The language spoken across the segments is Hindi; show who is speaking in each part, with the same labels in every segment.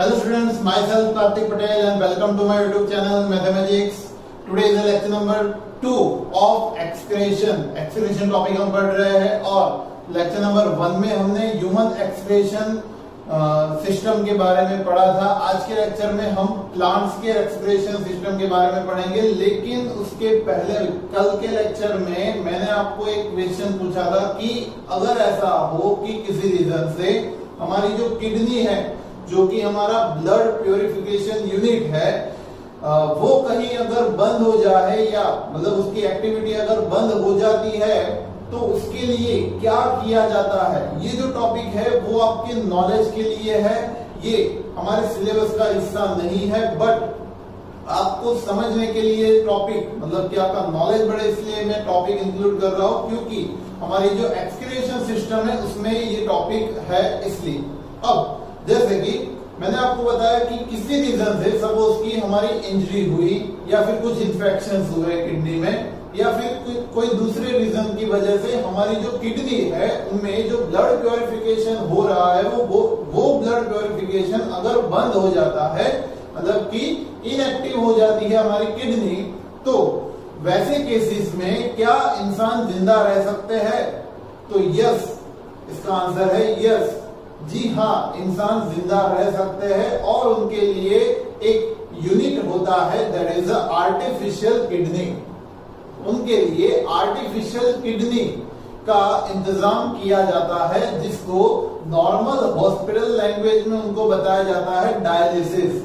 Speaker 1: Hello students, myself Karthik Patel and welcome to my YouTube channel Mathematics. Today is the lecture number 2 of excretion. Excretion topic हम पढ़ रहे हैं और लेक्चर नंबर 1 में हमने ह्यूमन एक्सक्रीशन सिस्टम के बारे में पढ़ा था। आज के लेक्चर में हम प्लांट्स के एक्सक्रीशन सिस्टम के बारे में पढ़ेंगे, लेकिन उसके पहले कल के लेक्चर में मैंने आपको एक क्वेश्चन पूछा था कि अगर ऐसा हो कि किसी रीजन से हमारी जो किडनी है, जो कि हमारा ब्लड प्यूरिफिकेशन यूनिट है, वो कहीं अगर बंद हो जाए या मतलब उसकी एक्टिविटी अगर बंद हो जाती है तो उसके लिए क्या किया जाता है। ये जो टॉपिक है वो आपके नॉलेज के लिए है, ये हमारे सिलेबस का हिस्सा नहीं है, बट आपको समझने के लिए टॉपिक मतलब कि आपका नॉलेज बढ़े इसलिए मैं टॉपिक इंक्लूड कर रहा हूं, क्योंकि हमारी जो एक्सक्रीशन सिस्टम है उसमें ये टॉपिक है इसलिए। अब जैसे कि मैंने आपको बताया कि किसी रीजन से सपोज की हमारी इंजरी हुई या फिर कुछ इन्फेक्शन हुए किडनी में या फिर कोई दूसरे रीजन की वजह से हमारी जो किडनी है उनमें जो ब्लड प्यूरिफिकेशन हो रहा है वो ब्लड प्यूरिफिकेशन अगर बंद हो जाता है, मतलब कि इनएक्टिव हो जाती है हमारी किडनी, तो वैसे केसेस में क्या इंसान जिंदा रह सकते हैं? तो यस, इसका आंसर है यस। जी हाँ, इंसान जिंदा रह सकते हैं और उनके लिए एक यूनिट होता है दैट इज आर्टिफिशियल किडनी। उनके लिए आर्टिफिशियल किडनी का इंतजाम किया जाता है, जिसको नॉर्मल हॉस्पिटल लैंग्वेज में उनको बताया जाता है डायलिसिस।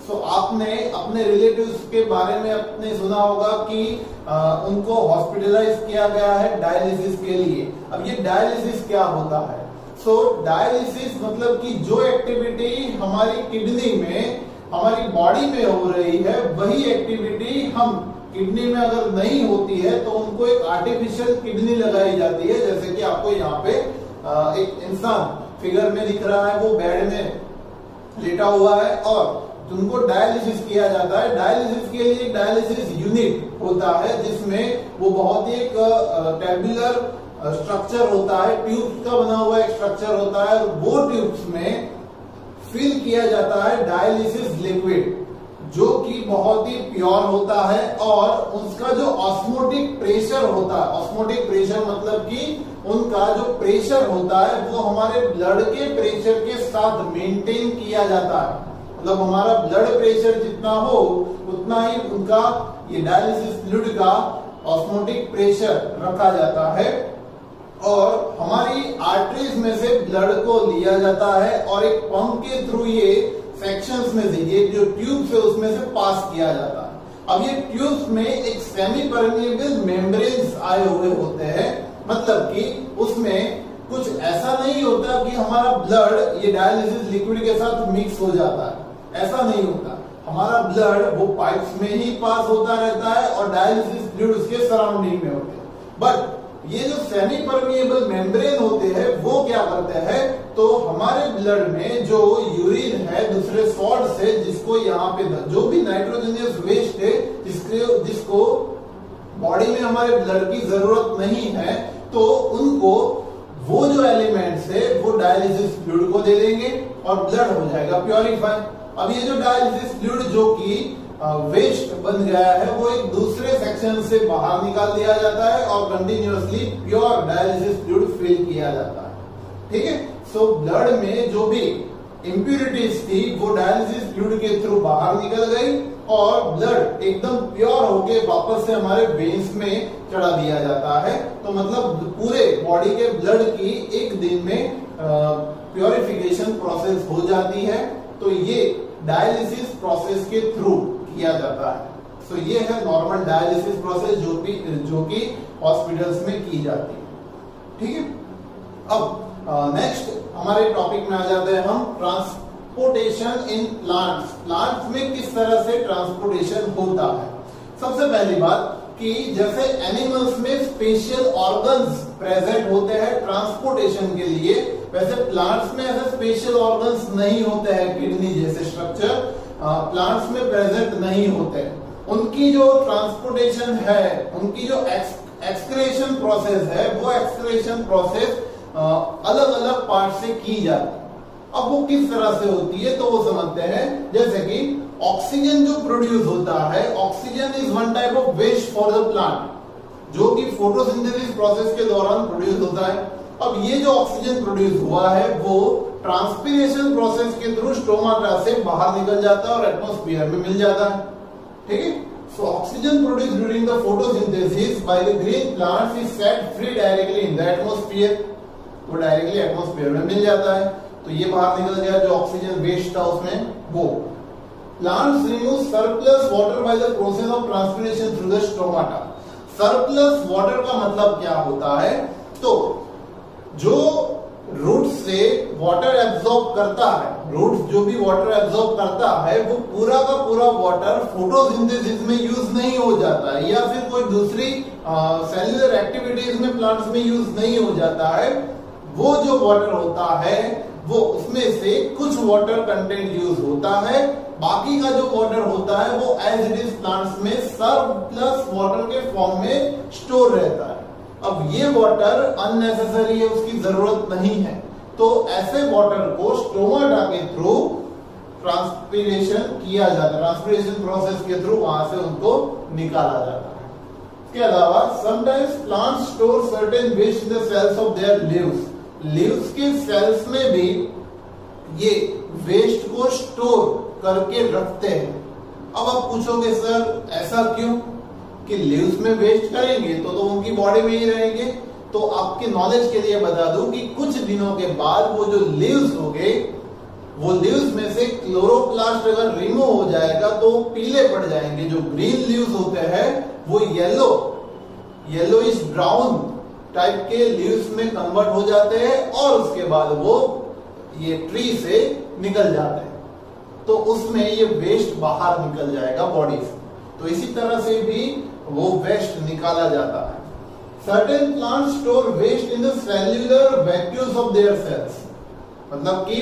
Speaker 1: सो आपने अपने रिलेटिव्स के बारे में अपने सुना होगा कि उनको हॉस्पिटलाइज किया गया है डायलिसिस के लिए। अब ये डायलिसिस क्या होता है? सो डायलिसिस मतलब कि जो एक्टिविटी हमारी किडनी में हमारी बॉडी में हो रही है वही एक्टिविटी हम किडनी में अगर नहीं होती है तो उनको एक आर्टिफिशियल किडनी लगाई जाती है। जैसे कि आपको यहाँ पे एक इंसान फिगर में दिख रहा है, वो बेड में लेटा हुआ है और उनको डायलिसिस किया जाता है। डायलिसिस के लिए डायलिसिस यूनिट होता है जिसमें वो बहुत ही एक टेबुलर स्ट्रक्चर होता है, ट्यूब्स का बना हुआ एक स्ट्रक्चर होता है और वो ट्यूब्स में फिल किया जाता है डायलिसिस लिक्विड, जो कि बहुत ही प्योर होता है और उसका जो ऑस्मोटिक प्रेशर होता है, ऑस्मोटिक प्रेशर मतलब कि उनका जो प्रेशर होता है वो हमारे ब्लड के प्रेशर के साथ मेंटेन किया जाता है। मतलब हमारा ब्लड प्रेशर जितना हो उतना ही उनका ये डायलिसिस फ्लूइड का ऑस्मोटिक प्रेशर रखा जाता है और हमारी आर्टरीज में से ब्लड को लिया जाता है और एक पंप के थ्रू ये सेक्शंस में से ये जो ट्यूब्स है उसमें से पास किया जाता है। अब ये ट्यूब्स में एक सेमी परमिएबल मेम्ब्रेन्स आए हुए होते हैं, मतलब कि उसमें कुछ ऐसा नहीं होता कि हमारा ब्लड ये डायलिसिस लिक्विड के साथ मिक्स हो जाता है, ऐसा नहीं होता। हमारा ब्लड वो पाइप्स में ही पास होता रहता है और डायलिसिस फ्लूइड उसके सराउंडिंग में होते हैं। बट ये जो सेमी परमिएबल मेम्ब्रेन होते हैं वो क्या करते हैं, तो हमारे ब्लड में जो यूरिन है दूसरे सॉल्ट से, जिसको यहाँ पे जो भी नाइट्रोजनियस वेस्ट है जिसको बॉडी में हमारे ब्लड की जरूरत नहीं है, तो उनको वो जो एलिमेंट्स है वो डायलिसिस फ्लूइड को दे देंगे और ब्लड हो जाएगा प्योरीफाई। अब ये जो डायलिसिस फ्लूइड जो कि वेस्ट बन गया है वो एक दूसरे सेक्शन से बाहर निकाल दिया जाता है और continuously pure dialysis fluid fill किया जाता है। ठीक है, सो ब्लड में जो भी इम्प्यूरिटीज थी वो डायलिसिस फ्लूइड के थ्रू बाहर निकल गई और ब्लड एकदम प्योर होके वापस से हमारे वेन्स में चढ़ा दिया जाता है। तो मतलब पूरे बॉडी के ब्लड की एक दिन में प्योरिफिकेशन प्रोसेस हो जाती है। तो ये डायलिसिस प्रोसेस के थ्रू किया जाता है। सो ये है नॉर्मल डायलिसिस प्रोसेस जो कि हॉस्पिटल्स में की जाती है। ठीक है, अब नेक्स्ट हमारे टॉपिक में आ जाते हैं हम, ट्रांसपोर्टेशन इन प्लांट्स। प्लांट्स में किस तरह से ट्रांसपोर्टेशन होता है। सबसे पहली बात कि जैसे एनिमल्स में स्पेशल ऑर्गन्स प्रेजेंट होते हैं ट्रांसपोर्टेशन के लिए, वैसे प्लांट्स में ऐसे स्पेशल ऑर्गन्स नहीं होते हैं। किडनी जैसे स्ट्रक्चर प्लांट्स में प्रेजेंट नहीं होते। उनकी जो ट्रांसपोर्टेशन है, उनकी जो एक्सक्रीशन प्रोसेस है, वो एक्सक्रीशन प्रोसेस अलग अलग पार्ट से की जाती है। अब वो किस तरह से होती है तो वो समझते हैं। जैसे कि ऑक्सीजन जो प्रोड्यूस होता है, oxygen is one type of waste for the plant, जो कि फोटोसिंथेसिस प्रोसेस के दौरान प्रोड्यूस होता है। अब ये जो ऑक्सीजन प्रोड्यूस हुआ है वो ट्रांसपीरेशन प्रोसेस के थ्रू स्टोमाटा से बाहर निकल जाता है और एटमॉस्फेयर में मिल जाता है। ठीक है, so oxygen produce during the photosynthesis by the green plants is set free directly in the atmosphere, वो डायरेक्टली एटमॉस्फेयर में मिल जाता है। तो ये बाहर निकल गया जो ऑक्सीजन वेस्ट था उसमें वो। Plants remove surplus water by the process of transpiration through the stomata. Surplus water का मतलब क्या होता है, तो जो रूट से वाटर एब्जॉर्ब करता है, रूट जो भी वाटर एब्जॉर्ब करता है वो पूरा का पूरा वाटर फोटोसिंथेसिस में यूज नहीं हो जाता है, या फिर कोई दूसरी सेल्युलर एक्टिविटीज में प्लांट्स में यूज नहीं हो जाता है। वो जो वाटर होता है वो उसमें से कुछ वाटर कंटेंट यूज होता है, बाकी का जो वाटर होता है वो एज इट इज प्लांट्स में सरप्लस वाटर के फॉर्म में स्टोर रहता है। अब ये वाटर अननेसेसरी है, उसकी जरूरत नहीं है, तो ऐसे वाटर को स्टोमाटा के थ्रू ट्रांसपीरेशन किया जाता है, ट्रांसपीरेशन प्रोसेस के थ्रू वहां से उनको निकाला जाता है। इसके अलावा sometimes plants store certain waste in the cells of their leaves. Leaves के सेल्स में भी ये वेस्ट को स्टोर करके रखते हैं। अब आप पूछोगे सर ऐसा क्यों, कि लीव्स में वेस्ट करेंगे तो उनकी बॉडी में ही रहेंगे। तो आपके नॉलेज के लिए बता दूं कि कुछ दिनों के बाद वो जो लीव्स होंगे, वो लीव्स में से क्लोरोप्लास्ट अगर रिमूव हो जाएगा तो पीले पड़ जाएंगे। जो ग्रीन लीव्स होते हैं वो येलोइश ब्राउन टाइप के लीव्स में कन्वर्ट हो जाते हैं और उसके बाद वो ये ट्री से निकल जाते हैं, तो उसमें ये वेस्ट बाहर निकल जाएगा बॉडी से। तो इसी तरह से भी वो वेस्ट निकाला जाता है। Certain plants store waste in the cellular vacuoles of their cells, मतलब कि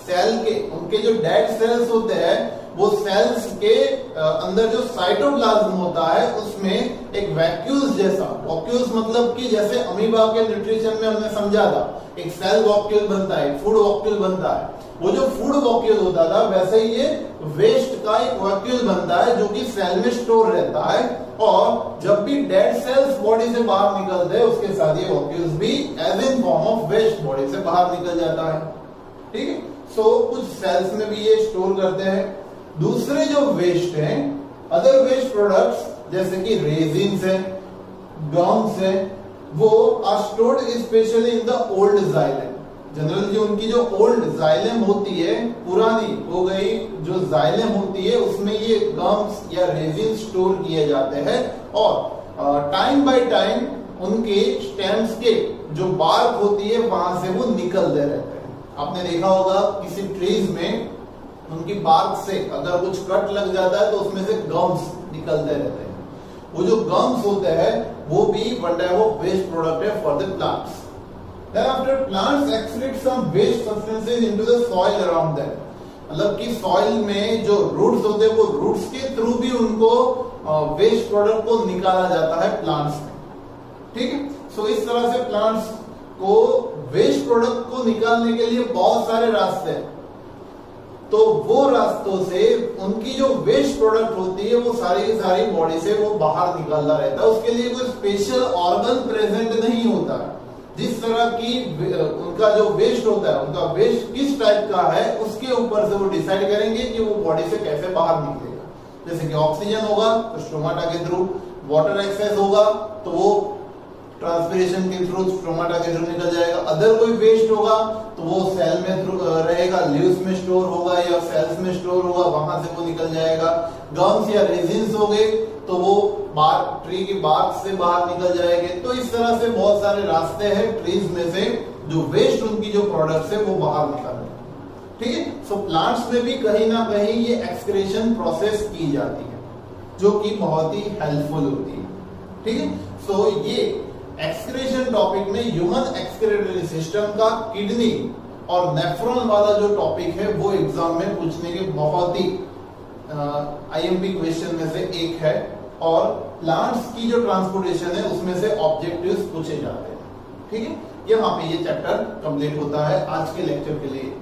Speaker 1: सेल के उनके जो डेड सेल्स होते हैं वो सेल्स के अंदर जो साइटोप्लाज्म होता है उसमें एक वैक्यूल्स जैसा, वैक्यूल्स मतलब कि जैसे अमीबा के न्यूट्रिशन में हमने समझा था एक सेल वैक्यूल बनता है, फूड वैक्यूल बनता है, वो जो फूड वैक्यूल होता था वैसे ही ये वेस्ट का एक वैक्यूल बनता है जो कि सेल में स्टोर रहता है। और जब भी डेड सेल्स बॉडी से बाहर निकलते हैं उसके साथ ये वैक्यूल्स भी as in form of waste body से बाहर निकल जाता है। ठीक है, सो कुछ सेल्स में भी ये स्टोर करते हैं। दूसरे जो वेस्ट हैं, अदर वेस्ट प्रोडक्ट्स जैसे कि रेजिन्स है, गम्स है, वो are stored specially in the old xylem. Generally जो उनकी जो ओल्ड जाइलम होती है, पुरानी हो गई जो जाइलम होती है उसमें ये गम्स या रेजिन स्टोर किए जाते हैं और टाइम बाय टाइम उनके स्टेम्स के जो बार्क होती है वहां से वो निकलते रहते हैं। आपने देखा होगा किसी ट्रीज में उनकी बार्क से अगर कुछ कट लग जाता है तो उसमें से गम्स निकलते रहते हैं। वो जो गम्स होते हैं वो भी one type of waste product है for the plants. Then after plants excrete some waste substances into the soil around them, मतलब कि सॉइल में जो रूट्स होते हैं वो रूट्स के थ्रू भी उनको वेस्ट प्रोडक्ट को निकाला जाता है प्लांट्स में। ठीक है, सो इस तरह से प्लांट्स को वेस्ट प्रोडक्ट को निकालने के लिए बहुत सारे रास्ते हैं। तो वो रास्तों से उनकी जो वेस्ट प्रोडक्ट होती है वो सारी की सारी बॉडी से वो बाहर निकालना रहता है। उसके लिए कोई स्पेशल ऑर्गन प्रेजेंट नहीं होता। जिस तरह की उनका जो वेस्ट होता है, उनका वेस्ट किस टाइप का है उसके ऊपर से वो डिसाइड करेंगे कि वो बॉडी से कैसे बाहर निकलेगा। जैसे कि ऑक्सीजन होगा तो स्टोमाटा के थ्रू, वाटर एक्सेस होगा तो वो ट्रांसपिरेशन के थ्रू स्टोमाटा के थ्रू निकल जाएगा। अदर कोई वेस्ट होगा तो वो सेल में रहेगा, लीव्स में स्टोर होगा या सेल्स में स्टोर होगा, वहां से वो निकल जाएगा। गम्स या रेजिन्स हो गए तो वो बार्क, ट्री की बार्क से बाहर निकल जाएंगे। तो इस तरह से बहुत सारे रास्ते हैं ट्रीज में से जो वेस्ट उनकी जो प्रोडक्ट्स है वो बाहर निकलने। ठीक है, सो प्लांट्स में भी कहीं ना कहीं ये एक्सक्रीशन प्रोसेस की जाती है जो कि बहुत ही हेल्पफुल होती है। ठीक है, सो ये एक्सक्रीशन टॉपिक में ह्यूमन एक्सक्रीटरी सिस्टम का किडनी और नेफ्रॉन वाला जो टॉपिक है वो एग्जाम में पूछने के बहुत ही आईएमपी क्वेश्चन में से एक है। और प्लांट्स की जो ट्रांसपोर्टेशन है उसमें से ऑब्जेक्टिव्स पूछे जाते हैं। ठीक है, यहाँ पे ये चैप्टर कंप्लीट होता है आज के लेक्चर के लिए।